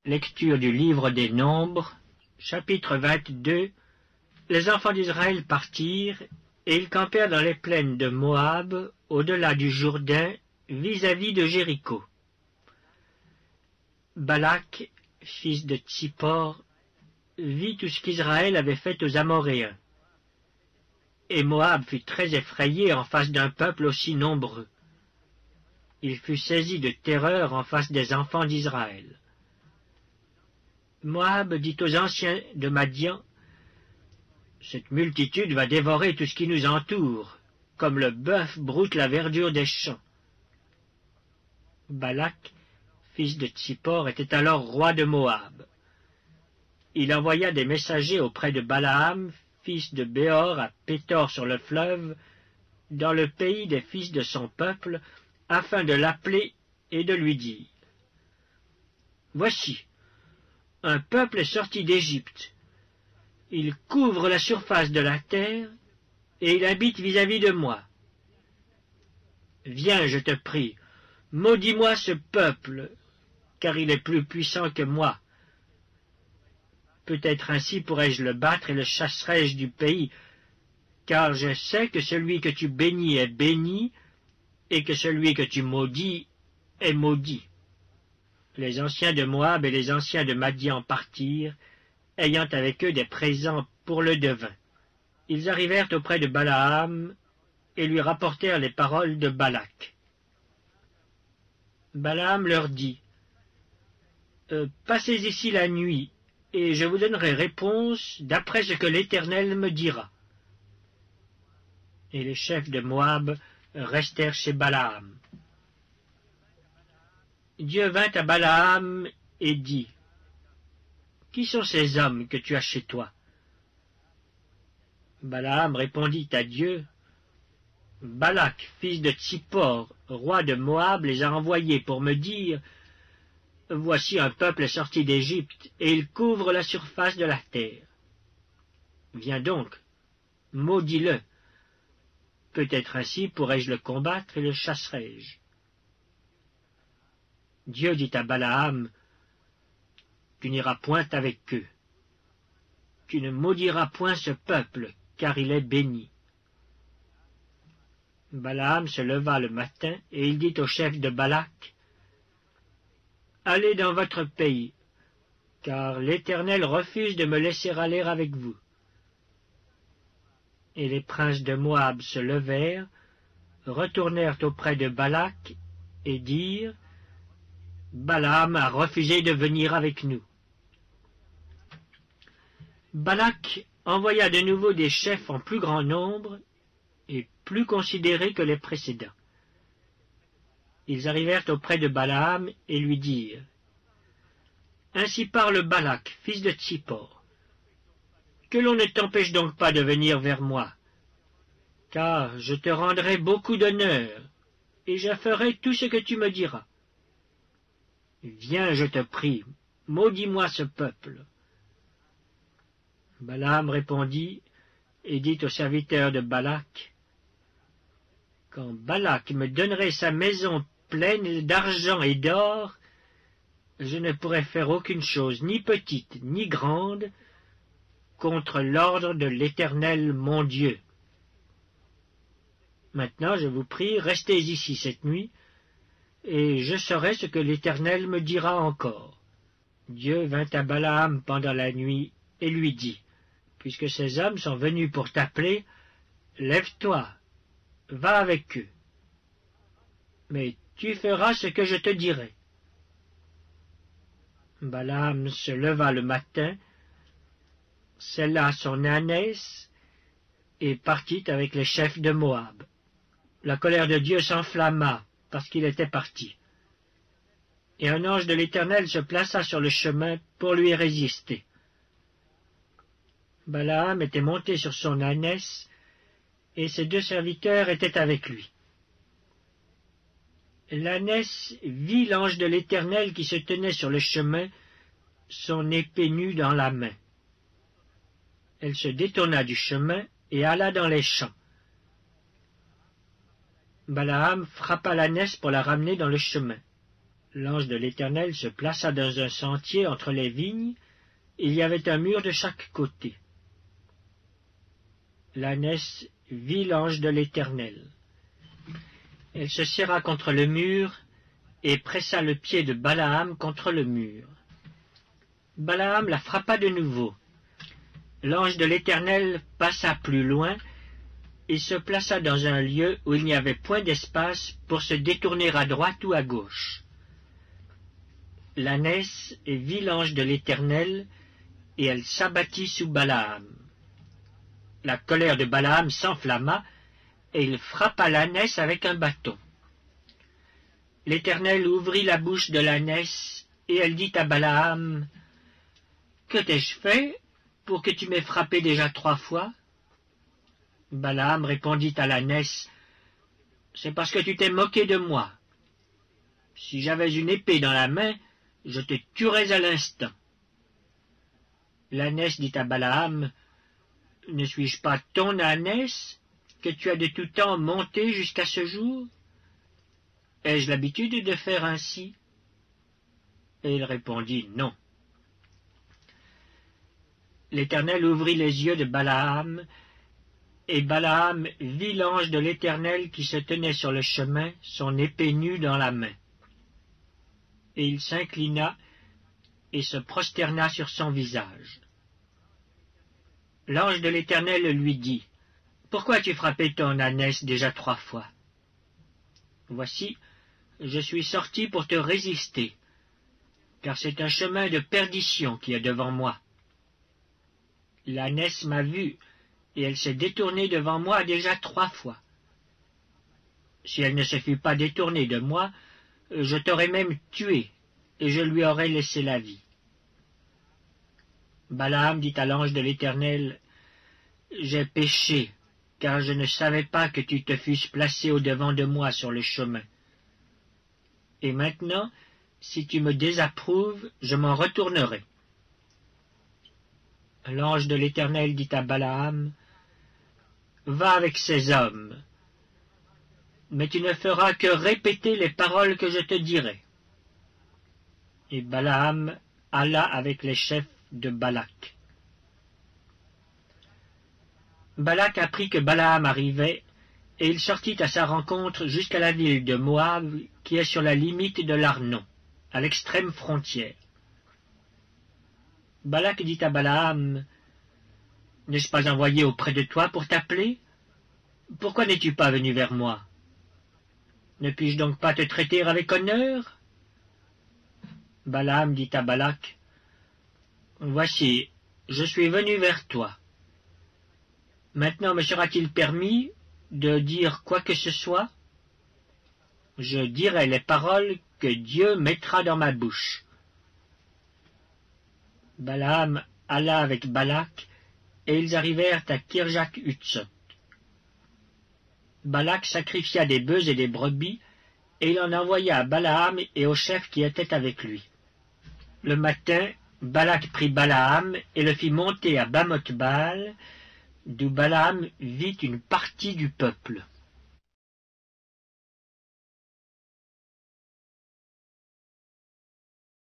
Lecture du livre des Nombres, chapitre 22. Les enfants d'Israël partirent, et ils campèrent dans les plaines de Moab, au-delà du Jourdain, vis-à-vis de Jéricho. Balak, fils de Tsippor, vit tout ce qu'Israël avait fait aux Amoréens. Et Moab fut très effrayé en face d'un peuple aussi nombreux. Il fut saisi de terreur en face des enfants d'Israël. Moab dit aux anciens de Madian, « Cette multitude va dévorer tout ce qui nous entoure, comme le bœuf broute la verdure des champs. » Balak, fils de Tsippor, était alors roi de Moab. Il envoya des messagers auprès de Balaam, fils de Béor, à Pétor sur le fleuve, dans le pays des fils de son peuple, afin de l'appeler et de lui dire, « Voici, un peuple est sorti d'Égypte. Il couvre la surface de la terre, et il habite vis-à-vis de moi. Viens, je te prie, maudis-moi ce peuple, car il est plus puissant que moi. Peut-être ainsi pourrais-je le battre et le chasserai-je du pays, car je sais que celui que tu bénis est béni, et que celui que tu maudis est maudit. » Les anciens de Moab et les anciens de Madian partirent, ayant avec eux des présents pour le devin. Ils arrivèrent auprès de Balaam et lui rapportèrent les paroles de Balak. Balaam leur dit, « Passez ici la nuit, et je vous donnerai réponse d'après ce que l'Éternel me dira. » Et les chefs de Moab restèrent chez Balaam. Dieu vint à Balaam et dit, « Qui sont ces hommes que tu as chez toi ?» Balaam répondit à Dieu, « Balak, fils de Tsippor, roi de Moab, les a envoyés pour me dire, « Voici un peuple sorti d'Égypte, et il couvre la surface de la terre. Viens donc, maudis-le. Peut-être ainsi pourrais-je le combattre et le chasserai-je. » Dieu dit à Balaam, « Tu n'iras point avec eux. Tu ne maudiras point ce peuple, car il est béni. » Balaam se leva le matin, et il dit au chef de Balak, « Allez dans votre pays, car l'Éternel refuse de me laisser aller avec vous. » Et les princes de Moab se levèrent, retournèrent auprès de Balak, et dirent, « Balaam a refusé de venir avec nous. » Balak envoya de nouveau des chefs en plus grand nombre et plus considérés que les précédents. Ils arrivèrent auprès de Balaam et lui dirent, « Ainsi parle Balak, fils de Tsippor. Que l'on ne t'empêche donc pas de venir vers moi, car je te rendrai beaucoup d'honneur, et je ferai tout ce que tu me diras. Viens, je te prie, maudis-moi ce peuple. » Balaam répondit et dit aux serviteurs de Balak, « Quand Balak me donnerait sa maison pleine d'argent et d'or, je ne pourrais faire aucune chose, ni petite, ni grande, contre l'ordre de l'Éternel mon Dieu. Maintenant, je vous prie, restez ici cette nuit, et je saurai ce que l'Éternel me dira encore. » Dieu vint à Balaam pendant la nuit et lui dit, « Puisque ces hommes sont venus pour t'appeler, lève-toi, va avec eux. Mais tu feras ce que je te dirai. » Balaam se leva le matin, sella son ânesse et partit avec les chefs de Moab. La colère de Dieu s'enflamma parce qu'il était parti. Et un ange de l'Éternel se plaça sur le chemin pour lui résister. Balaam était monté sur son ânesse, et ses deux serviteurs étaient avec lui. L'ânesse vit l'ange de l'Éternel qui se tenait sur le chemin, son épée nue dans la main. Elle se détourna du chemin et alla dans les champs. Balaam frappa l'ânesse pour la ramener dans le chemin. L'ange de l'Éternel se plaça dans un sentier entre les vignes. Il y avait un mur de chaque côté. L'ânesse vit l'ange de l'Éternel. Elle se serra contre le mur et pressa le pied de Balaam contre le mur. Balaam la frappa de nouveau. L'ange de l'Éternel passa plus loin et se plaça dans un lieu où il n'y avait point d'espace pour se détourner à droite ou à gauche. L'ânesse vit l'ange de l'Éternel et elle s'abattit sous Balaam. La colère de Balaam s'enflamma et il frappa l'ânesse avec un bâton. L'Éternel ouvrit la bouche de l'ânesse et elle dit à Balaam, « Que t'ai-je fait pour que tu m'aies frappé déjà 3 fois ?» Balaam répondit à l'ânesse, « C'est parce que tu t'es moqué de moi. Si j'avais une épée dans la main, je te tuerais à l'instant. » L'ânesse dit à Balaam, « Ne suis-je pas ton ânesse que tu as de tout temps monté jusqu'à ce jour? Ai-je l'habitude de faire ainsi? » Et il répondit, « Non. » L'Éternel ouvrit les yeux de Balaam, et Balaam vit l'ange de l'Éternel qui se tenait sur le chemin, son épée nue dans la main. Et il s'inclina et se prosterna sur son visage. L'ange de l'Éternel lui dit, « Pourquoi as-tu frappé ton ânesse déjà 3 fois? Voici, je suis sorti pour te résister, car c'est un chemin de perdition qui est devant moi. L'ânesse m'a vu, et elle s'est détournée devant moi déjà 3 fois. Si elle ne se fût pas détournée de moi, je t'aurais même tué, et je lui aurais laissé la vie. » Balaam dit à l'ange de l'Éternel, « J'ai péché, car je ne savais pas que tu te fusses placé au-devant de moi sur le chemin. Et maintenant, si tu me désapprouves, je m'en retournerai. » L'ange de l'Éternel dit à Balaam, « Va avec ces hommes, mais tu ne feras que répéter les paroles que je te dirai. » Et Balaam alla avec les chefs de Balak. Balak apprit que Balaam arrivait, et il sortit à sa rencontre jusqu'à la ville de Moab, qui est sur la limite de l'Arnon, à l'extrême frontière. Balak dit à Balaam, « N'ai-je pas envoyé auprès de toi pour t'appeler? Pourquoi n'es-tu pas venu vers moi? Ne puis-je donc pas te traiter avec honneur? » Balaam dit à Balak, « Voici, je suis venu vers toi. Maintenant me sera-t-il permis de dire quoi que ce soit? Je dirai les paroles que Dieu mettra dans ma bouche. » Balaam alla avec Balak, et ils arrivèrent à Kirjath-Hutsot. Balak sacrifia des bœufs et des brebis, et il en envoya à Balaam et aux chefs qui étaient avec lui. Le matin, Balak prit Balaam et le fit monter à Bamoth-Baal, d'où Balaam vit une partie du peuple.